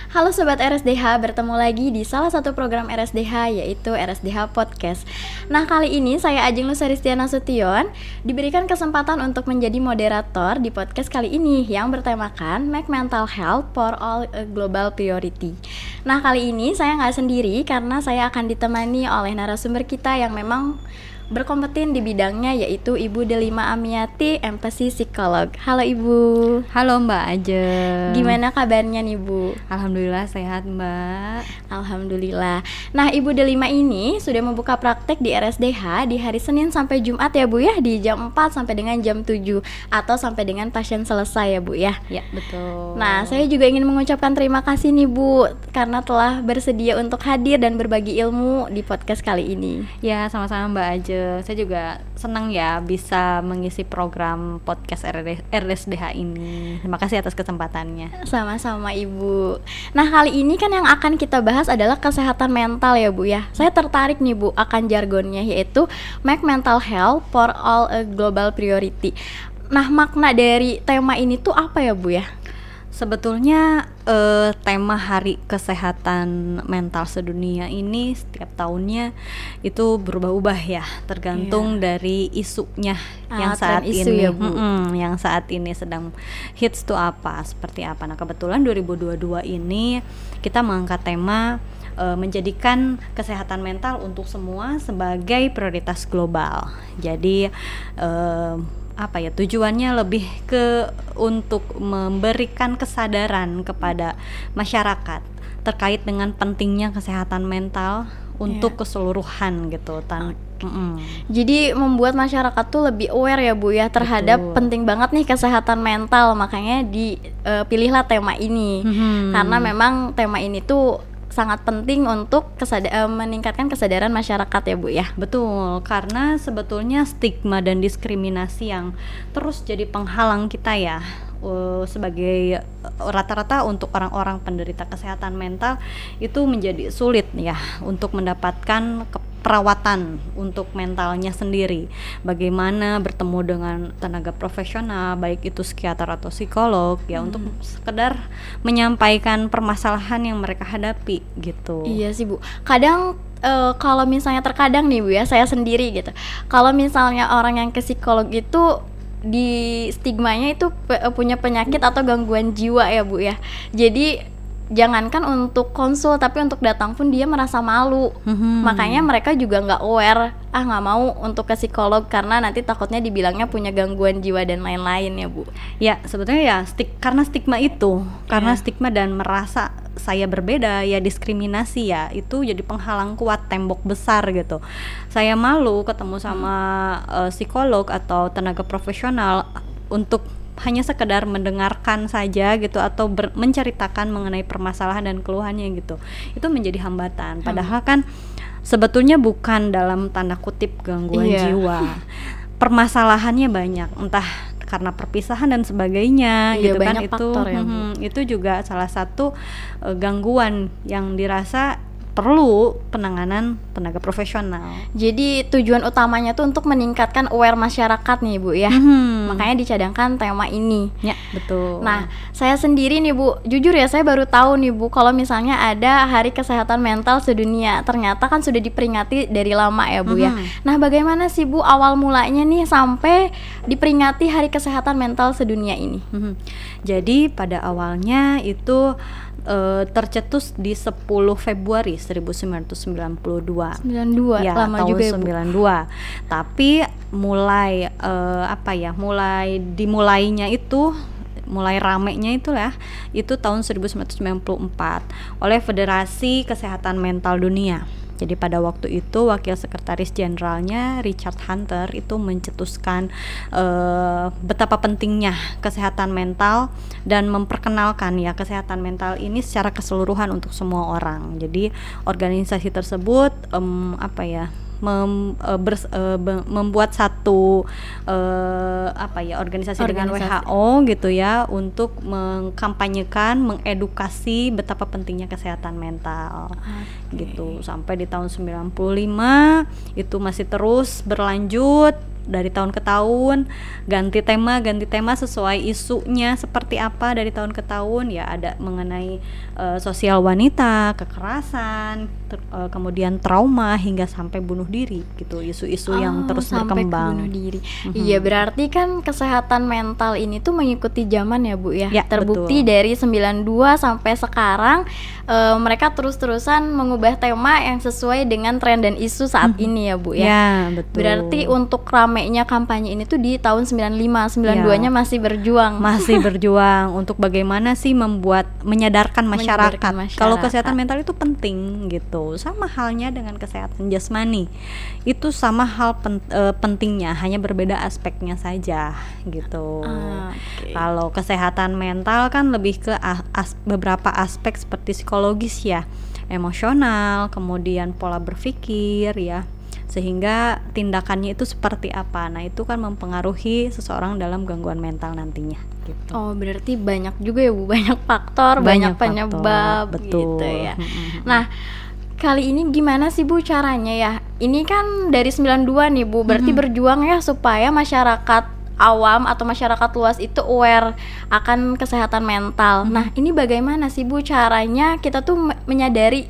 Halo Sobat RSDH, bertemu lagi di salah satu program RSDH yaitu RSDH Podcast. Nah, kali ini saya Ajeng Lusaristia Nasution diberikan kesempatan untuk menjadi moderator di podcast kali ini yang bertemakan Make Mental Health for All a Global Priority. Nah, kali ini saya nggak sendiri karena saya akan ditemani oleh narasumber kita yang memang berkompeten di bidangnya, yaitu Ibu Delima Amiati, MPsy Psikolog. Halo Ibu. Halo Mbak Ajeng. Gimana kabarnya nih Bu? Alhamdulillah sehat Mbak. Alhamdulillah. Nah, Ibu Delima ini sudah membuka praktek di RSDH di hari Senin sampai Jumat ya Bu ya, di jam 4 sampai dengan jam 7 atau sampai dengan pasien selesai ya Bu ya. Ya, betul. Nah, saya juga ingin mengucapkan terima kasih nih Bu karena telah bersedia untuk hadir dan berbagi ilmu di podcast kali ini. Ya, sama-sama Mbak Ajeng. Saya juga senang ya bisa mengisi program podcast RSDH ini. Terima kasih atas kesempatannya. Sama-sama Ibu. Nah, kali ini kan yang akan kita bahas adalah kesehatan mental ya Bu ya. Saya tertarik nih Bu akan jargonnya, yaitu Make Mental Health for All a Global Priority. Nah, makna dari tema ini tuh apa ya Bu ya? Sebetulnya tema Hari Kesehatan Mental Sedunia ini setiap tahunnya itu berubah-ubah ya, tergantung dari isunya yang saat isu ini ya, Bu. Yang saat ini sedang hits tuh apa, seperti apa. Nah, kebetulan 2022 ini kita mengangkat tema menjadikan kesehatan mental untuk semua sebagai prioritas global. Jadi tujuannya lebih ke untuk memberikan kesadaran kepada masyarakat terkait dengan pentingnya kesehatan mental untuk keseluruhan gitu. Jadi membuat masyarakat tuh lebih aware ya Bu ya terhadap penting banget nih kesehatan mental, makanya dipilihlah tema ini. Karena memang tema ini tuh sangat penting untuk meningkatkan kesadaran masyarakat ya Bu ya. Betul, karena sebetulnya stigma dan diskriminasi yang terus jadi penghalang kita ya sebagai rata-rata untuk orang-orang penderita kesehatan mental itu menjadi sulit ya untuk mendapatkan perawatan untuk mentalnya sendiri. Bagaimana bertemu dengan tenaga profesional, baik itu psikiater atau psikolog ya, untuk sekedar menyampaikan permasalahan yang mereka hadapi gitu. Iya sih Bu. Kadang kalau misalnya terkadang nih Bu ya, saya sendiri gitu. Kalau misalnya orang yang ke psikolog itu di stigmanya itu punya penyakit atau gangguan jiwa ya Bu ya. Jadi jangankan untuk konsul, tapi untuk datang pun dia merasa malu. Makanya mereka juga nggak aware, nggak mau untuk ke psikolog karena nanti takutnya dibilangnya punya gangguan jiwa dan lain-lain ya Bu. Ya, sebetulnya ya karena stigma itu, karena stigma dan merasa saya berbeda ya, diskriminasi ya, itu jadi penghalang kuat, tembok besar gitu. Saya malu ketemu sama psikolog atau tenaga profesional untuk hanya sekedar mendengarkan saja gitu, atau menceritakan mengenai permasalahan dan keluhannya gitu. Itu menjadi hambatan. Padahal kan sebetulnya bukan dalam tanda kutip gangguan jiwa. Permasalahannya banyak, entah karena perpisahan dan sebagainya gitu kan. Itu juga salah satu gangguan yang dirasa perlu penanganan tenaga profesional. Jadi tujuan utamanya tuh untuk meningkatkan aware masyarakat nih Bu ya. Makanya dicadangkan tema ini. Ya, betul. Nah, saya sendiri nih Bu, jujur ya saya baru tahu nih Bu kalau misalnya ada Hari Kesehatan Mental Sedunia. Ternyata kan sudah diperingati dari lama ya Bu ya. Nah, bagaimana sih Bu awal mulanya nih sampai diperingati Hari Kesehatan Mental Sedunia ini? Jadi pada awalnya itu tercetus di 10 Februari 1992. Ya, lama tahun juga ya, Bu. 92. Tapi mulai dimulainya itu, mulai ramenya itu tahun 1994 oleh Federasi Kesehatan Mental Dunia. Jadi pada waktu itu Wakil Sekretaris Jenderalnya Richard Hunter itu mencetuskan betapa pentingnya kesehatan mental dan memperkenalkan ya kesehatan mental ini secara keseluruhan untuk semua orang. Jadi organisasi tersebut membuat satu organisasi dengan WHO gitu ya, untuk mengkampanyekan, mengedukasi betapa pentingnya kesehatan mental. Gitu sampai di tahun 95 itu masih terus berlanjut dari tahun ke tahun, ganti tema sesuai isunya seperti apa dari tahun ke tahun. Ya ada mengenai sosial wanita, kekerasan, kemudian trauma hingga sampai bunuh diri gitu, isu-isu yang terus sampai berkembang. ke bunuh diri. Iya, berarti kan kesehatan mental ini tuh mengikuti zaman ya Bu ya. Terbukti betul. dari 92 sampai sekarang mereka terus-terusan mengubah tema yang sesuai dengan tren dan isu saat ini ya Bu ya. Ya, betul. Berarti untuk ramainya kampanye ini tuh di tahun 95, 92-nya masih berjuang. Masih berjuang untuk bagaimana sih menyadarkan masyarakat kalau kesehatan mental itu penting gitu. Sama halnya dengan kesehatan jasmani. Itu sama hal pentingnya, hanya berbeda aspeknya saja gitu. Okay. Kalau kesehatan mental kan lebih ke beberapa aspek seperti psikologis ya, emosional, kemudian pola berpikir ya, sehingga tindakannya itu seperti apa. Nah itu kan mempengaruhi seseorang dalam gangguan mental nantinya gitu. Oh berarti banyak juga ya Bu, banyak faktor, banyak penyebab betul. Gitu ya. Nah kali ini gimana sih Bu caranya ya? Ini kan dari 92 nih Bu, berarti berjuang ya supaya masyarakat awam atau masyarakat luas itu aware akan kesehatan mental. Nah ini bagaimana sih Bu caranya kita tuh menyadari,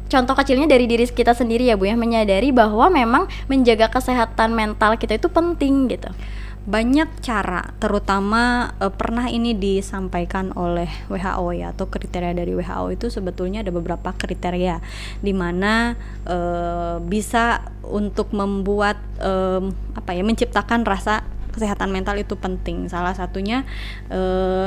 contoh kecilnya dari diri kita sendiri ya Bu ya, menyadari bahwa memang menjaga kesehatan mental kita itu penting gitu. Banyak cara, terutama pernah ini disampaikan oleh WHO ya, atau kriteria dari WHO itu sebetulnya ada beberapa kriteria di mana bisa untuk membuat menciptakan rasa kesehatan mental itu penting. Salah satunya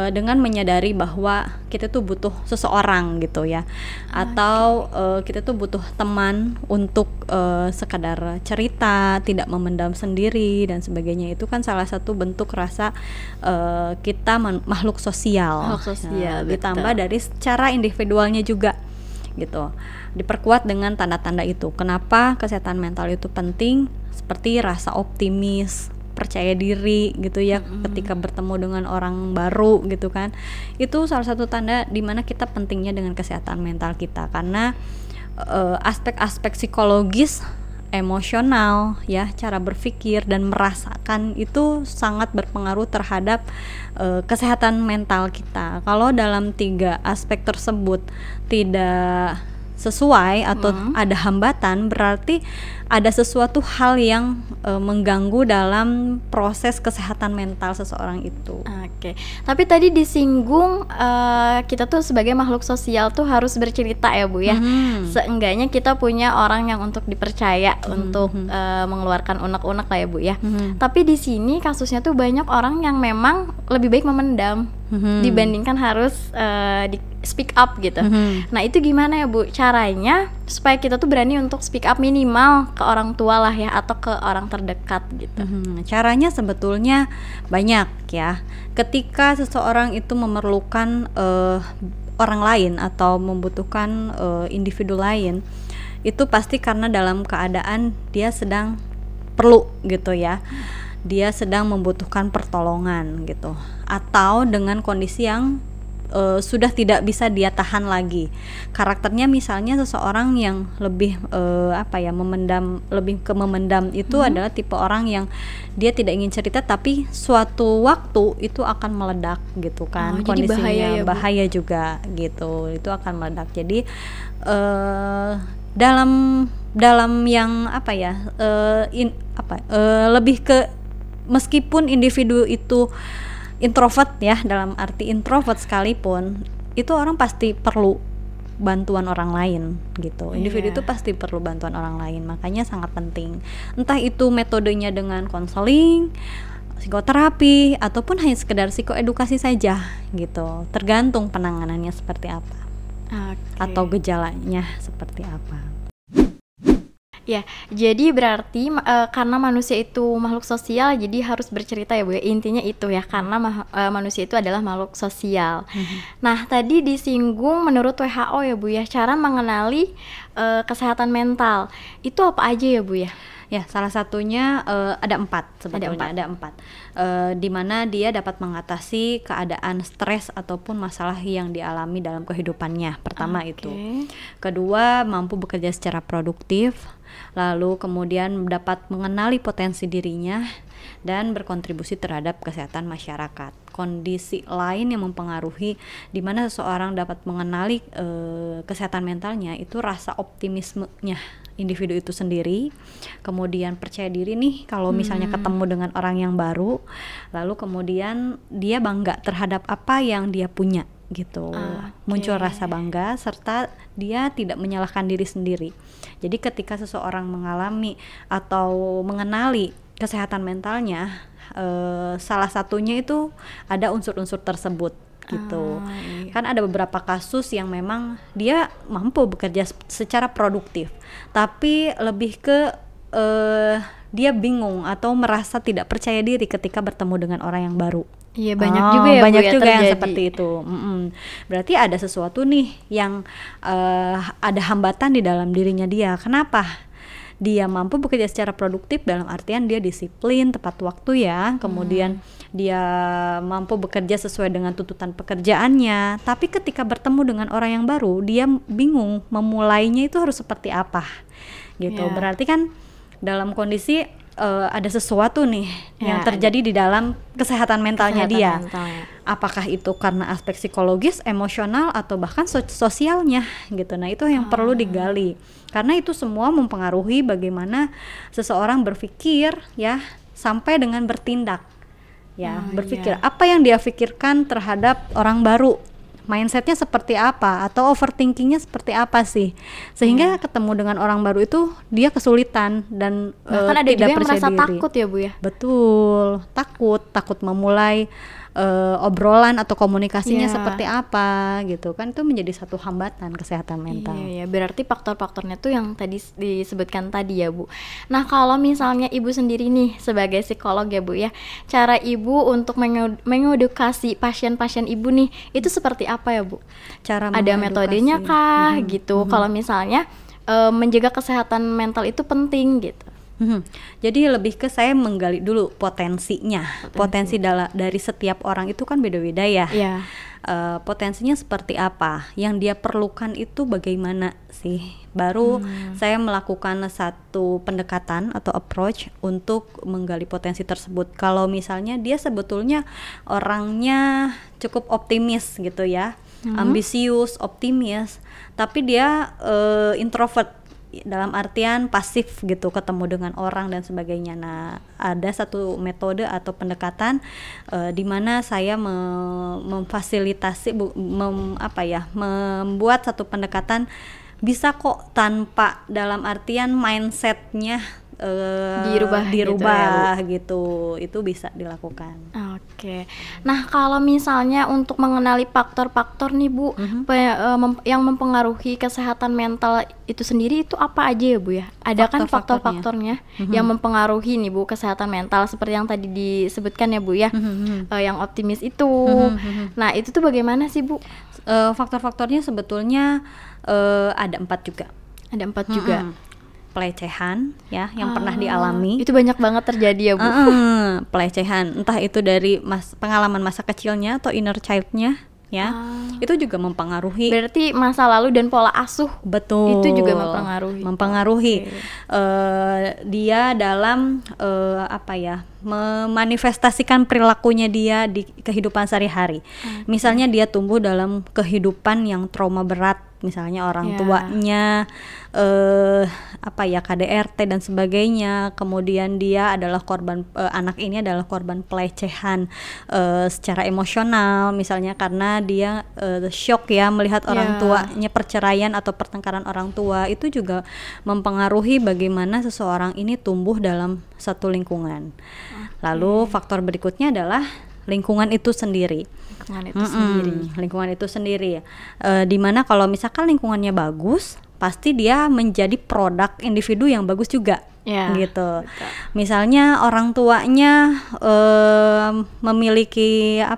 dengan menyadari bahwa kita tuh butuh seseorang gitu ya, atau kita tuh butuh teman untuk sekadar cerita, tidak memendam sendiri dan sebagainya. Itu kan salah satu bentuk rasa kita makhluk sosial. Ditambah dari secara individualnya juga gitu, diperkuat dengan tanda-tanda itu. Kenapa kesehatan mental itu penting? Seperti rasa optimis, percaya diri gitu ya, ketika bertemu dengan orang baru gitu kan. Itu salah satu tanda dimana kita pentingnya dengan kesehatan mental kita, karena aspek-aspek psikologis, emosional ya, cara berpikir dan merasakan itu sangat berpengaruh terhadap kesehatan mental kita. Kalau dalam 3 aspek tersebut tidak sesuai atau ada hambatan, berarti ada sesuatu hal yang mengganggu dalam proses kesehatan mental seseorang itu. Oke. Tapi tadi disinggung kita tuh sebagai makhluk sosial tuh harus bercerita ya Bu ya. Seenggaknya kita punya orang yang untuk dipercaya untuk mengeluarkan unek-unek lah ya Bu ya. Tapi di sini kasusnya tuh banyak orang yang memang lebih baik memendam dibandingkan harus di speak up gitu. Nah itu gimana ya Bu caranya supaya kita tuh berani untuk speak up, minimal ke orang tua lah ya, atau ke orang terdekat gitu. Caranya sebetulnya banyak ya. Ketika seseorang itu memerlukan orang lain atau membutuhkan individu lain, itu pasti karena dalam keadaan dia sedang perlu gitu ya, dia sedang membutuhkan pertolongan gitu, atau dengan kondisi yang sudah tidak bisa dia tahan lagi. Karakternya misalnya seseorang yang lebih memendam, lebih ke memendam itu adalah tipe orang yang dia tidak ingin cerita, tapi suatu waktu itu akan meledak gitu kan. Kondisinya bahaya juga gitu, itu akan meledak. Jadi dalam yang lebih ke, meskipun individu itu introvert ya, dalam arti introvert sekalipun, itu orang pasti perlu bantuan orang lain gitu. Individu itu pasti perlu bantuan orang lain, makanya sangat penting. Entah itu metodenya dengan konseling, psikoterapi, ataupun hanya sekedar psikoedukasi saja gitu. Tergantung penanganannya seperti apa, atau gejalanya seperti apa. Ya, jadi berarti karena manusia itu makhluk sosial, jadi harus bercerita ya Bu ya. Intinya itu ya, karena manusia itu adalah makhluk sosial. Nah, tadi disinggung menurut WHO ya Bu ya, cara mengenali kesehatan mental. Itu apa aja ya Bu ya? Ya, salah satunya ada 4 sebetulnya, ada 4. Di mana dia dapat mengatasi keadaan stres ataupun masalah yang dialami dalam kehidupannya. Pertama itu. Kedua, mampu bekerja secara produktif. Lalu kemudian dapat mengenali potensi dirinya dan berkontribusi terhadap kesehatan masyarakat. Kondisi lain yang mempengaruhi di mana seseorang dapat mengenali kesehatan mentalnya itu rasa optimismenya individu itu sendiri, kemudian percaya diri nih kalau misalnya ketemu dengan orang yang baru, lalu kemudian dia bangga terhadap apa yang dia punya gitu. Muncul rasa bangga serta dia tidak menyalahkan diri sendiri. Jadi ketika seseorang mengalami atau mengenali kesehatan mentalnya, salah satunya itu ada unsur-unsur tersebut gitu. Kan ada beberapa kasus yang memang dia mampu bekerja secara produktif, tapi lebih ke dia bingung atau merasa tidak percaya diri ketika bertemu dengan orang yang baru. Iya, banyak juga ya, banyak Bu, juga yang terjadi seperti itu. Berarti ada sesuatu nih yang ada hambatan di dalam dirinya dia. Kenapa? Dia mampu bekerja secara produktif dalam artian dia disiplin, tepat waktu ya, kemudian dia mampu bekerja sesuai dengan tuntutan pekerjaannya, tapi ketika bertemu dengan orang yang baru, dia bingung memulainya itu harus seperti apa gitu. Berarti kan dalam kondisi ada sesuatu nih yang terjadi di dalam kesehatan mentalnya dia. Apakah itu karena aspek psikologis, emosional, atau bahkan sosialnya gitu. Nah, itu yang perlu digali. Karena itu semua mempengaruhi bagaimana seseorang berpikir ya sampai dengan bertindak. Ya, berpikir apa yang dia pikirkan terhadap orang baru. Mindsetnya seperti apa atau overthinkingnya seperti apa sih, sehingga ketemu dengan orang baru itu dia kesulitan dan bahkan ada tidak juga yang percaya merasa diri. takut ya, Bu ya. Betul, takut memulai obrolan atau komunikasinya seperti apa gitu kan, itu menjadi satu hambatan kesehatan mental. Iya, berarti faktor-faktornya tuh yang tadi disebutkan tadi ya, Bu. Nah, kalau misalnya Ibu sendiri nih sebagai psikolog ya, Bu ya, cara Ibu untuk mengedukasi pasien-pasien Ibu nih itu seperti apa ya, Bu? Cara ada metodenya kah gitu? Kalau misalnya menjaga kesehatan mental itu penting gitu. Jadi lebih ke saya menggali dulu potensinya. Potensi dari setiap orang itu kan beda-beda ya. Potensinya seperti apa, yang dia perlukan itu bagaimana sih, baru saya melakukan satu pendekatan atau approach untuk menggali potensi tersebut. Kalau misalnya dia sebetulnya orangnya cukup optimis gitu ya, ambisius, optimis, tapi dia introvert dalam artian pasif gitu, ketemu dengan orang dan sebagainya. Nah, ada satu metode atau pendekatan di mana saya memfasilitasi membuat satu pendekatan bisa kok tanpa dalam artian mindsetnya dirubah gitu, itu bisa dilakukan. Oke. Nah, kalau misalnya untuk mengenali faktor-faktor nih, Bu, yang mempengaruhi kesehatan mental itu sendiri itu apa aja ya, Bu ya? Ada kan faktor-faktornya yang mempengaruhi nih, Bu, kesehatan mental seperti yang tadi disebutkan ya, Bu ya, yang optimis itu. Nah, itu tuh bagaimana sih, Bu? Faktor-faktornya sebetulnya ada 4 juga. Ada 4 juga. Pelecehan ya yang pernah dialami, itu banyak banget terjadi ya, Bu. Pelecehan entah itu dari pengalaman masa kecilnya atau inner childnya ya, itu juga mempengaruhi. Berarti masa lalu dan pola asuh, betul, itu juga mempengaruhi. Dia dalam memanifestasikan perilakunya dia di kehidupan sehari-hari. Misalnya dia tumbuh dalam kehidupan yang trauma berat, misalnya orang tuanya KDRT dan sebagainya, kemudian dia adalah korban, anak ini adalah korban pelecehan secara emosional, misalnya karena dia shock ya melihat orang tuanya perceraian atau pertengkaran orang tua, itu juga mempengaruhi bagaimana seseorang ini tumbuh dalam satu lingkungan. Lalu faktor berikutnya adalah lingkungan itu sendiri. Lingkungan itu sendiri. Dimana kalau misalkan lingkungannya bagus, pasti dia menjadi produk individu yang bagus juga, gitu. Betul. Misalnya orang tuanya memiliki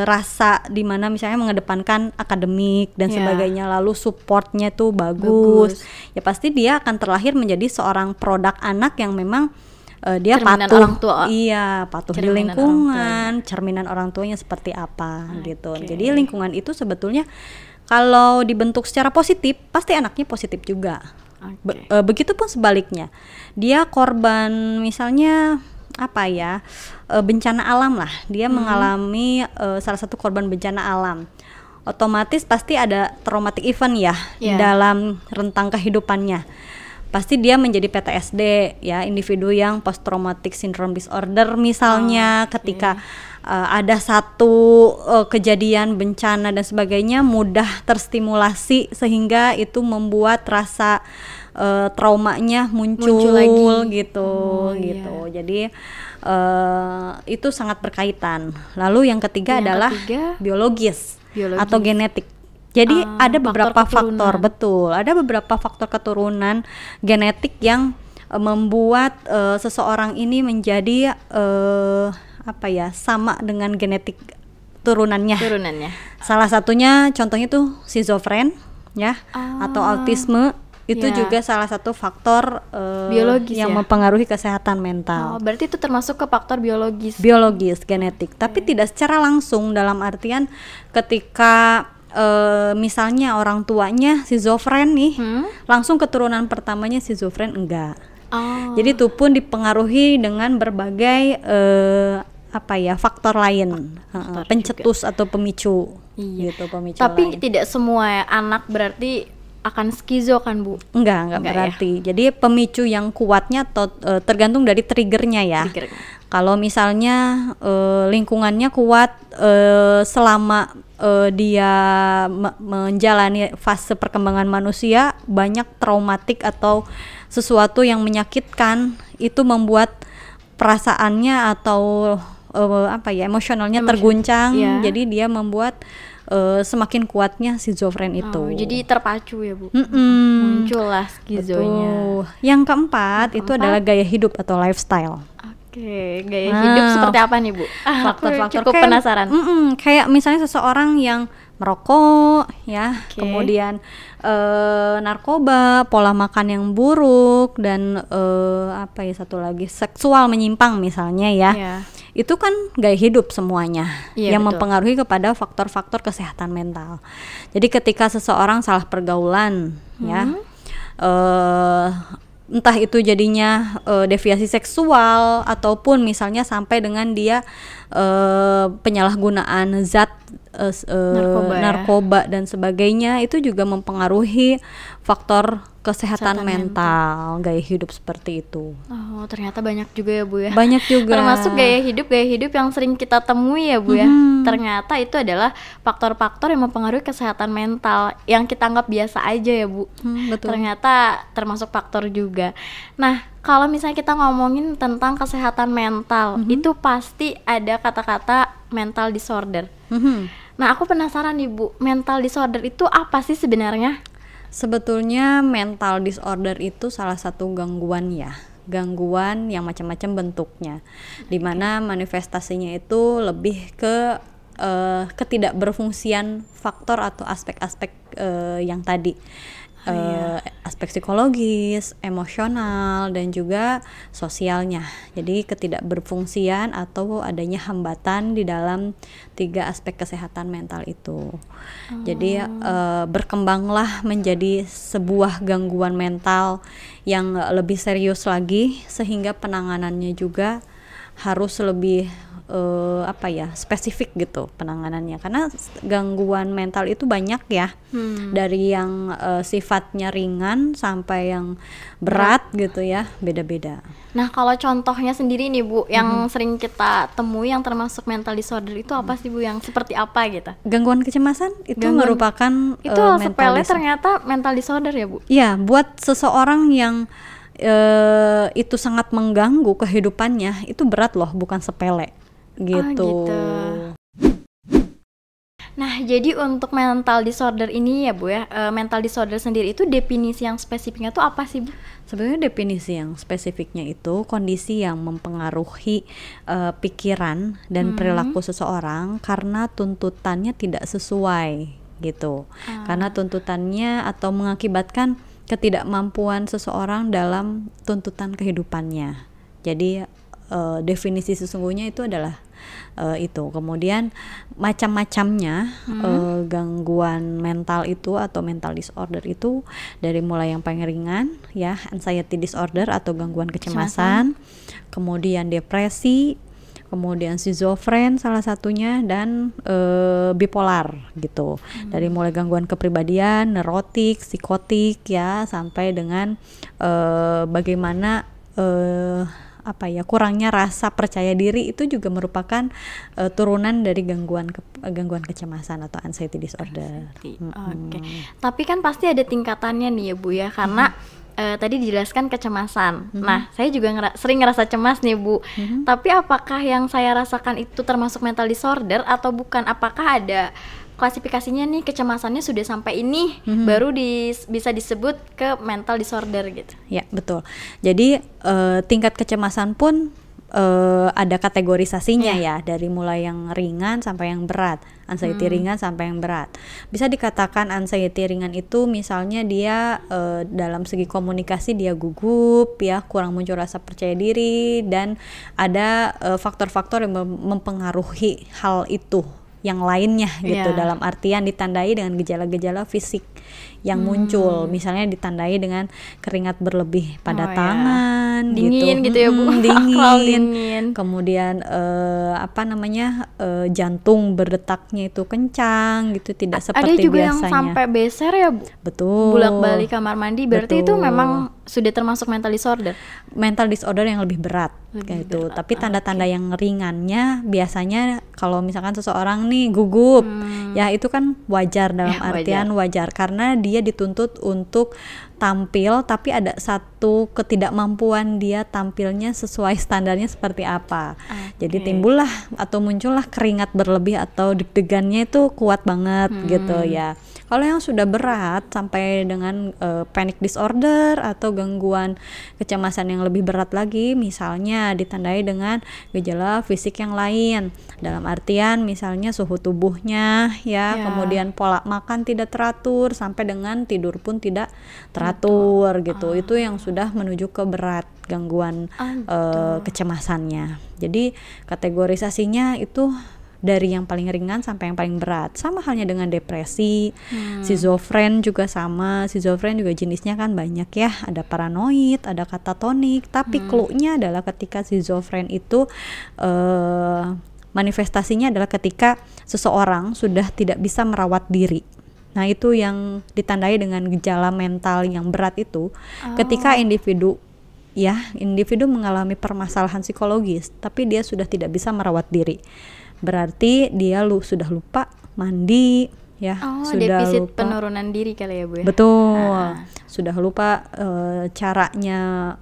rasa dimana misalnya mengedepankan akademik dan Iya. sebagainya, lalu supportnya tuh bagus, ya pasti dia akan terlahir menjadi seorang produk anak yang memang dia Cerminan patuh, orang tua. iya patuh di Cerminan lingkungan, cerminan orang tuanya seperti apa gitu. Oke. Jadi lingkungan itu sebetulnya kalau dibentuk secara positif pasti anaknya positif juga. Oke. Begitupun sebaliknya, dia korban misalnya apa ya, bencana alam lah, dia mengalami salah satu korban bencana alam, otomatis pasti ada traumatic event ya di Iya. dalam rentang kehidupannya. Pasti dia menjadi PTSD ya, individu yang post traumatic syndrome disorder misalnya, ketika ada satu kejadian bencana dan sebagainya mudah terstimulasi sehingga itu membuat rasa traumanya muncul lagi. gitu Iya. gitu. Jadi itu sangat berkaitan. Lalu yang ketiga Yang adalah ketiga, biologis biologis. atau genetik. Jadi ada beberapa faktor faktor, keturunan. betul. Ada beberapa faktor keturunan genetik yang membuat seseorang ini menjadi apa ya, sama dengan genetik turunannya. Salah satunya contohnya tuh schizofren ya, atau autisme. Itu Ya. juga salah satu faktor Biologis yang ya? mempengaruhi kesehatan mental. Berarti itu termasuk ke faktor biologis. Biologis, genetik, tapi tidak secara langsung, dalam artian ketika misalnya orang tuanya schizofren nih, langsung keturunan pertamanya schizofren enggak. Jadi itu pun dipengaruhi dengan berbagai apa ya, faktor lain, pencetus atau pemicu. Iya. Gitu, pemicu Tapi lain. tidak semua anak berarti akan skizo kan, Bu? Enggak Enggak berarti. Jadi pemicu yang kuatnya tergantung dari triggernya ya. Triggernya. Kalau misalnya lingkungannya kuat selama dia menjalani fase perkembangan manusia, banyak traumatik atau sesuatu yang menyakitkan, itu membuat perasaannya atau apa ya, emosionalnya terguncang. Iya. Jadi dia membuat semakin kuatnya schizofren itu. Jadi terpacu ya, Bu? Mm-mm. Muncullah skizonya. Betul. Yang keempat itu adalah gaya hidup atau lifestyle. Oke, gaya hidup seperti apa nih, Bu? Faktor-faktor cukup kayak, penasaran. Kayak misalnya seseorang yang merokok ya, Oke. kemudian narkoba, pola makan yang buruk, dan apa ya, satu lagi seksual menyimpang misalnya ya. Iya. Itu kan gaya hidup semuanya, Iya, yang betul. mempengaruhi kepada faktor-faktor kesehatan mental. Jadi ketika seseorang salah pergaulan ya, entah itu jadinya deviasi seksual ataupun misalnya sampai dengan dia penyalahgunaan zat narkoba dan sebagainya, itu juga mempengaruhi faktor kesehatan mental, gaya hidup seperti itu. Oh, ternyata banyak juga ya, Bu ya. Banyak juga. Termasuk gaya hidup yang sering kita temui ya, Bu ya. Ternyata itu adalah faktor-faktor yang mempengaruhi kesehatan mental yang kita anggap biasa aja ya, Bu. Betul. Ternyata termasuk faktor juga. Nah, kalau misalnya kita ngomongin tentang kesehatan mental, itu pasti ada kata-kata mental disorder. Nah, aku penasaran nih, Bu, mental disorder itu apa sih sebenarnya? Sebetulnya mental disorder itu salah satu gangguan ya, gangguan yang macam-macam bentuknya, dimana manifestasinya itu lebih ke ketidakberfungsian faktor atau aspek-aspek yang tadi. Aspek psikologis, emosional, dan juga sosialnya. Jadi ketidakberfungsian atau adanya hambatan di dalam 3 aspek kesehatan mental itu. Jadi berkembanglah menjadi sebuah gangguan mental yang lebih serius lagi, sehingga penanganannya juga harus lebih apa ya, spesifik gitu penanganannya, karena gangguan mental itu banyak ya, dari yang sifatnya ringan sampai yang berat gitu ya, beda-beda. Nah, kalau contohnya sendiri nih, Bu, yang sering kita temui yang termasuk mental disorder itu apa sih, Bu, yang seperti apa gitu? Gangguan kecemasan itu merupakan itu hal mental sepele disorder. ternyata mental disorder ya, Bu? Iya, buat seseorang yang itu sangat mengganggu kehidupannya, itu berat loh, bukan sepele gitu. gitu. Nah, jadi untuk mental disorder ini ya Bu ya, mental disorder sendiri itu definisi yang spesifiknya tuh apa sih Bu? Sebenarnya definisi yang spesifiknya itu kondisi yang mempengaruhi pikiran dan perilaku seseorang karena tuntutannya tidak sesuai gitu. Karena tuntutannya atau mengakibatkan ketidakmampuan seseorang dalam tuntutan kehidupannya. Jadi definisi sesungguhnya itu adalah itu. Kemudian macam-macamnya gangguan mental itu atau mental disorder itu dari mulai yang paling ringan ya, anxiety disorder atau gangguan kecemasan, kemudian depresi, kemudian schizofren salah satunya, dan bipolar gitu. Dari mulai gangguan kepribadian, neurotik, psikotik ya, sampai dengan bagaimana kurangnya rasa percaya diri itu juga merupakan turunan dari gangguan kecemasan atau anxiety disorder. Oke. Tapi kan pasti ada tingkatannya nih ya Bu ya, karena tadi dijelaskan kecemasan. Nah, saya juga sering ngerasa cemas nih Bu. Tapi apakah yang saya rasakan itu termasuk mental disorder atau bukan? Apakah ada klasifikasinya nih, kecemasannya sudah sampai ini baru bisa disebut ke mental disorder gitu? Ya, betul. Jadi tingkat kecemasan pun ada kategorisasinya ya, dari mulai yang ringan sampai yang berat, anxiety ringan sampai yang berat. Bisa dikatakan anxiety ringan itu misalnya dia dalam segi komunikasi dia gugup ya, kurang muncul rasa percaya diri, dan ada faktor-faktor yang mempengaruhi hal itu yang lainnya gitu, dalam artian ditandai dengan gejala-gejala fisik yang muncul, misalnya ditandai dengan keringat berlebih pada tangan, dingin gitu ya Bu, dingin. Kemudian jantung berdetaknya itu kencang gitu, tidak seperti biasanya. Ada juga yang sampai beser ya Bu? Betul. Bolak-balik kamar mandi, berarti itu memang sudah termasuk mental disorder? Mental disorder yang lebih berat gitu. Tapi tanda-tanda yang ringannya biasanya kalau misalkan seseorang nih gugup, ya itu kan wajar, dalam artian wajar karena dia dituntut untuk tampil, tapi ada satu ketidakmampuan dia tampilnya sesuai standarnya seperti apa. Jadi timbullah atau muncullah keringat berlebih atau deg-degannya itu kuat banget gitu ya. Kalau yang sudah berat sampai dengan panic disorder atau gangguan kecemasan yang lebih berat lagi, misalnya ditandai dengan gejala fisik yang lain, dalam artian misalnya suhu tubuhnya ya, kemudian pola makan tidak teratur, sampai dengan tidur pun tidak teratur gitu. Itu yang sudah menuju ke berat gangguan kecemasannya. Jadi kategorisasinya itu dari yang paling ringan sampai yang paling berat. Sama halnya dengan depresi, schizofren juga sama. Schizofren juga jenisnya kan banyak ya, ada paranoid, ada katatonik. Tapi clue-nya adalah ketika schizofren itu manifestasinya adalah ketika seseorang sudah tidak bisa merawat diri. Nah, itu yang ditandai dengan gejala mental yang berat itu. Ketika individu mengalami permasalahan psikologis, tapi dia sudah tidak bisa merawat diri. Berarti dia sudah lupa mandi ya, sudah defisit lupa penurunan diri kali ya Bu ya. Betul. Sudah lupa caranya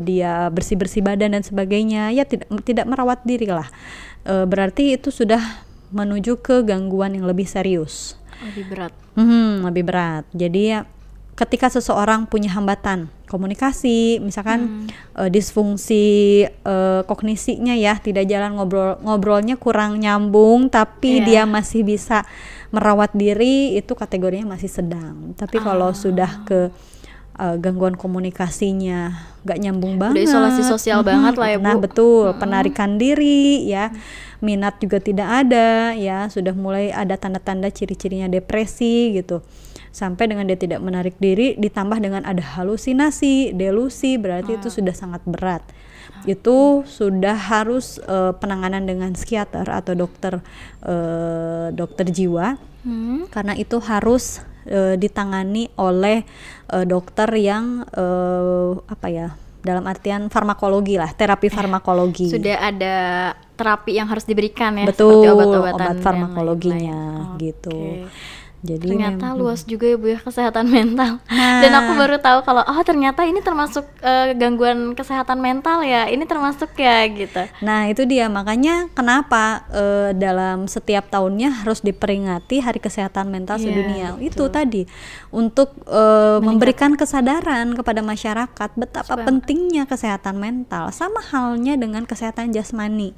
dia bersih-bersih badan dan sebagainya, ya tidak merawat diri lah. Berarti itu sudah menuju ke gangguan yang lebih serius, lebih berat. Lebih berat. Jadi ya, ketika seseorang punya hambatan komunikasi, misalkan disfungsi kognisinya ya, tidak jalan, ngobrolnya kurang nyambung, tapi dia masih bisa merawat diri, itu kategorinya masih sedang. Tapi kalau sudah ke gangguan komunikasinya gak nyambung banget, udah isolasi sosial banget lah ya Bu. Nah betul, penarikan diri ya, minat juga tidak ada ya, sudah mulai ada tanda-tanda ciri-cirinya depresi gitu. Sampai dengan dia tidak menarik diri, ditambah dengan ada halusinasi, delusi, berarti itu sudah sangat berat. Itu sudah harus penanganan dengan psikiater atau dokter jiwa, karena itu harus ditangani oleh dokter yang dalam artian farmakologi lah, terapi farmakologi. Sudah ada terapi yang harus diberikan ya. Betul, seperti obat-obatan obat farmakologinya gitu. Jadi ternyata luas juga ya Bu ya kesehatan mental. Dan aku baru tahu kalau ternyata ini termasuk gangguan kesehatan mental ya. Ini termasuk ya gitu. Nah itu dia, makanya kenapa dalam setiap tahunnya harus diperingati Hari Kesehatan Mental Sedunia. Itu tadi untuk memberikan kesadaran kepada masyarakat betapa pentingnya kesehatan mental. Sama halnya dengan kesehatan jasmani.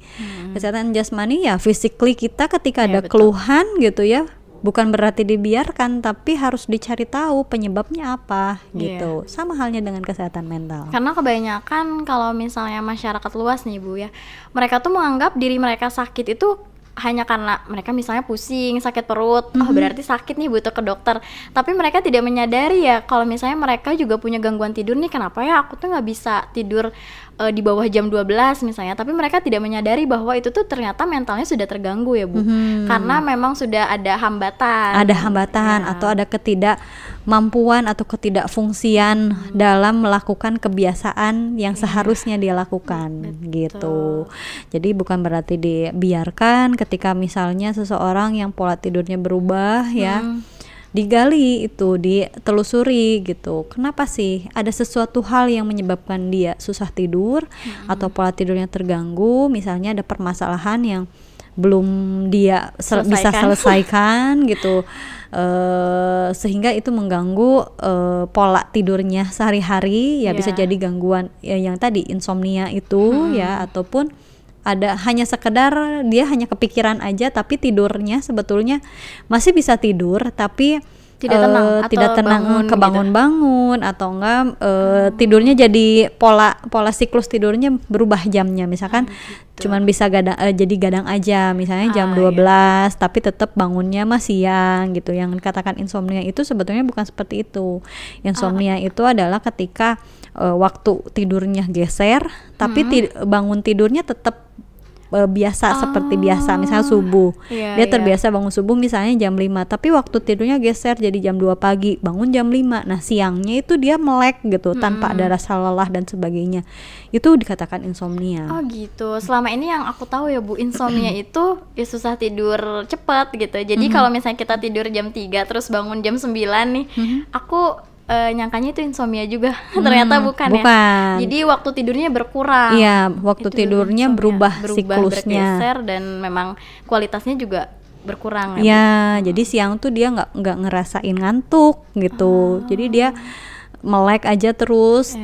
Kesehatan jasmani ya physically kita ketika ada keluhan gitu ya, bukan berarti dibiarkan, tapi harus dicari tahu penyebabnya apa gitu. Sama halnya dengan kesehatan mental. Karena kebanyakan kalau misalnya masyarakat luas nih Bu ya, mereka tuh menganggap diri mereka sakit itu hanya karena mereka misalnya pusing, sakit perut, berarti sakit nih butuh ke dokter. Tapi mereka tidak menyadari ya kalau misalnya mereka juga punya gangguan tidur nih, kenapa ya aku tuh nggak bisa tidur di bawah jam 12 misalnya. Tapi mereka tidak menyadari bahwa itu tuh ternyata mentalnya sudah terganggu ya Bu. Karena memang sudah ada hambatan. Ada hambatan atau ada ketidakmampuan atau ketidakfungsian dalam melakukan kebiasaan yang seharusnya dia lakukan gitu. Jadi bukan berarti dibiarkan ketika misalnya seseorang yang pola tidurnya berubah ya. Digali itu, ditelusuri gitu. Kenapa sih ada sesuatu hal yang menyebabkan dia susah tidur atau pola tidurnya terganggu? Misalnya ada permasalahan yang belum dia bisa selesaikan gitu, sehingga itu mengganggu pola tidurnya sehari-hari ya. Bisa jadi gangguan yang tadi insomnia itu ya, ataupun ada hanya sekedar dia hanya kepikiran aja tapi tidurnya sebetulnya masih bisa tidur tapi tidak tenang, kebangun-bangun gitu. Atau enggak tidurnya jadi pola siklus tidurnya berubah jamnya, misalkan cuman bisa jadi gadang aja misalnya jam 12 tapi tetap bangunnya siang gitu. Yang dikatakan insomnia itu sebetulnya bukan seperti itu. Insomnia itu adalah ketika waktu tidurnya geser tapi bangun tidurnya tetap biasa seperti biasa, misalnya subuh dia terbiasa bangun subuh misalnya jam 5 tapi waktu tidurnya geser jadi jam 2 pagi, bangun jam 5. Nah siangnya itu dia melek gitu tanpa ada rasa lelah dan sebagainya. Itu dikatakan insomnia. Oh gitu. Selama ini yang aku tahu ya Bu, insomnia itu ya susah tidur cepat gitu. Jadi kalau misalnya kita tidur jam 3 terus bangun jam 9 nih, aku nyangkanya itu insomnia juga. Ternyata bukan ya. Jadi waktu tidurnya berkurang. Iya, waktu itu tidurnya berubah siklusnya, bergeser, dan memang kualitasnya juga berkurang. Ya, jadi siang tuh dia nggak ngerasain ngantuk gitu. Jadi dia melek aja terus,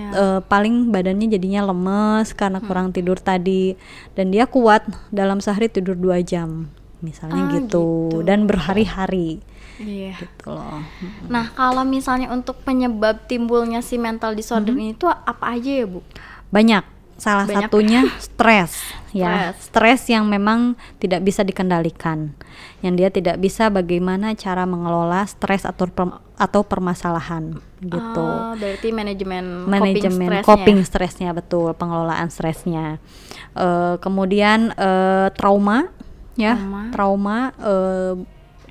paling badannya jadinya lemes karena kurang tidur tadi. Dan dia kuat dalam sehari tidur 2 jam misalnya gitu. Dan berhari-hari. Gitu loh. Nah kalau misalnya untuk penyebab timbulnya si mental disorder ini tuh apa aja ya Bu? Banyak. Salah satunya stres ya. Stres yang memang tidak bisa dikendalikan, yang dia tidak bisa bagaimana cara mengelola stres atau permasalahan gitu. Berarti manajemen coping stresnya, betul, pengelolaan stresnya. Kemudian trauma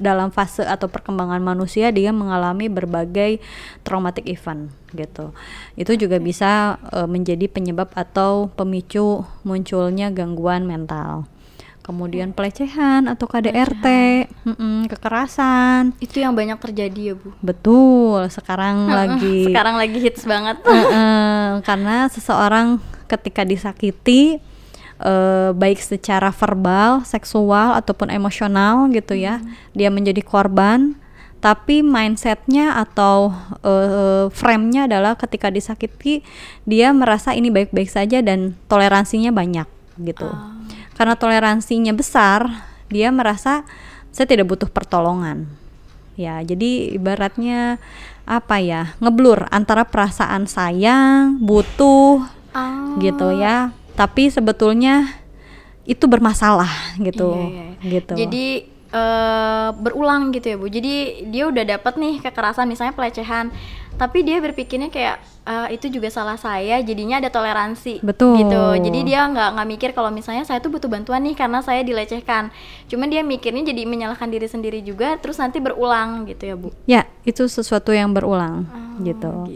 dalam fase atau perkembangan manusia dia mengalami berbagai traumatic event gitu. Itu juga bisa menjadi penyebab atau pemicu munculnya gangguan mental. Kemudian pelecehan atau KDRT, kekerasan. Itu yang banyak terjadi ya Bu. Betul, sekarang lagi hits banget. Karena seseorang ketika disakiti baik secara verbal, seksual ataupun emosional gitu ya, dia menjadi korban, tapi mindsetnya atau frame-nya adalah ketika disakiti dia merasa ini baik-baik saja dan toleransinya banyak gitu. Karena toleransinya besar, dia merasa saya tidak butuh pertolongan. Ya, jadi ibaratnya apa ya, ngeblur antara perasaan sayang, butuh gitu ya. Tapi sebetulnya itu bermasalah gitu. Gitu. Jadi berulang gitu ya Bu. Jadi dia udah dapet nih kekerasan misalnya pelecehan, tapi dia berpikirnya kayak itu juga salah saya, jadinya ada toleransi. Betul. Gitu. Jadi dia nggak mikir kalau misalnya saya tuh butuh bantuan nih karena saya dilecehkan. Cuman dia mikirnya jadi menyalahkan diri sendiri juga, terus nanti berulang gitu ya Bu. Ya, itu sesuatu yang berulang gitu.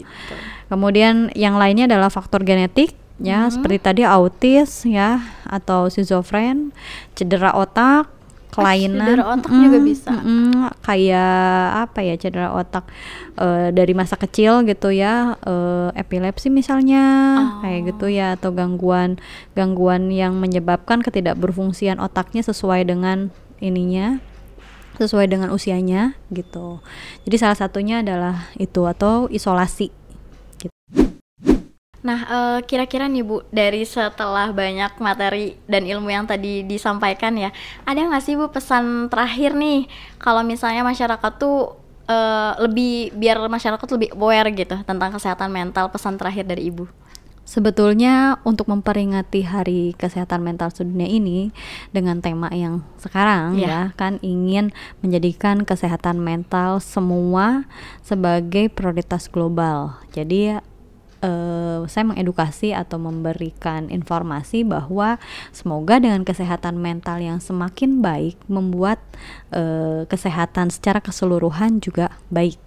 Kemudian yang lainnya adalah faktor genetik. Ya, seperti tadi autis ya, atau schizofren, cedera otak, kelainan, cedera otak juga bisa. Kayak apa ya, cedera otak dari masa kecil gitu ya, epilepsi misalnya, kayak gitu ya, atau gangguan yang menyebabkan ketidakberfungsian otaknya sesuai dengan usianya gitu. Jadi salah satunya adalah itu, atau isolasi. Nah, kira-kira nih Bu, dari setelah banyak materi dan ilmu yang tadi disampaikan ya, ada nggak sih Bu pesan terakhir nih, kalau misalnya masyarakat tuh biar masyarakat lebih aware gitu tentang kesehatan mental, pesan terakhir dari Ibu? Sebetulnya untuk memperingati Hari Kesehatan Mental Sedunia ini dengan tema yang sekarang ya, kan ingin menjadikan kesehatan mental semua sebagai prioritas global. Jadi saya mengedukasi atau memberikan informasi bahwa semoga dengan kesehatan mental yang semakin baik membuat kesehatan secara keseluruhan juga baik.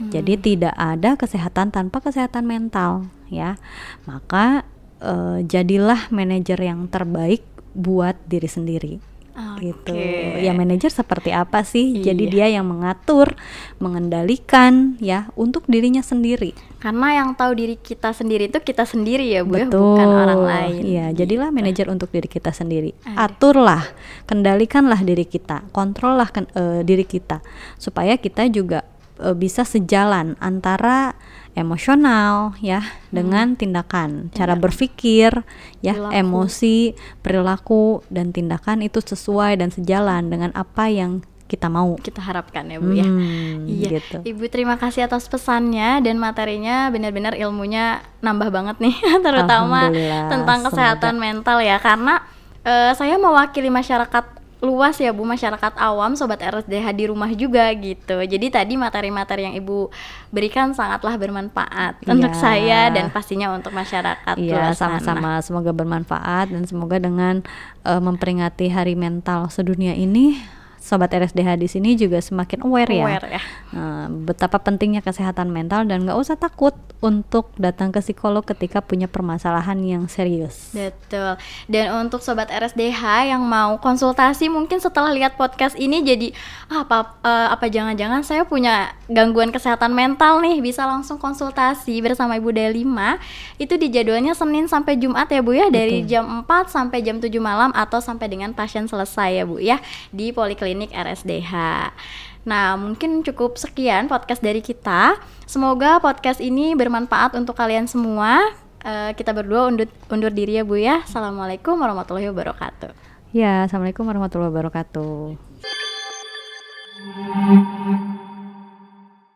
Jadi tidak ada kesehatan tanpa kesehatan mental ya. Maka jadilah manajer yang terbaik buat diri sendiri. Gitu. Ya, manajer seperti apa sih? Jadi dia yang mengatur, mengendalikan ya untuk dirinya sendiri. Karena yang tahu diri kita sendiri itu kita sendiri ya Bu, betul, bukan orang lain. Iya, jadilah manajer untuk diri kita sendiri. Aturlah, kendalikanlah diri kita, kontrollah diri kita, supaya kita juga bisa sejalan antara emosional ya dengan tindakan, cara berpikir ya, emosi, perilaku dan tindakan itu sesuai dan sejalan dengan apa yang kita mau, kita harapkan ya Bu ya. Iya gitu. Ibu terima kasih atas pesannya dan materinya, benar-benar ilmunya nambah banget nih terutama tentang kesehatan mental ya, karena saya mewakili masyarakat luas ya Bu, masyarakat awam, sobat RSDH di rumah juga gitu. Jadi tadi materi-materi yang Ibu berikan sangatlah bermanfaat untuk saya dan pastinya untuk masyarakat luas sana. Sama-sama, semoga bermanfaat dan semoga dengan memperingati Hari Mental Sedunia ini, sobat RSDH di sini juga semakin aware ya. Betapa pentingnya kesehatan mental dan nggak usah takut untuk datang ke psikolog ketika punya permasalahan yang serius. Betul. Dan untuk sobat RSDH yang mau konsultasi mungkin setelah lihat podcast ini jadi apa jangan-jangan saya punya gangguan kesehatan mental nih, bisa langsung konsultasi bersama Ibu Delima. Itu di jadwalnya Senin sampai Jumat ya Bu ya, dari jam 4 sampai jam 7 malam atau sampai dengan pasien selesai ya Bu ya, di Poliklinik RSDH. Nah, mungkin cukup sekian podcast dari kita. Semoga podcast ini bermanfaat untuk kalian semua. Kita berdua undur diri ya Bu ya. Assalamualaikum warahmatullahi wabarakatuh. Ya, assalamualaikum warahmatullahi wabarakatuh.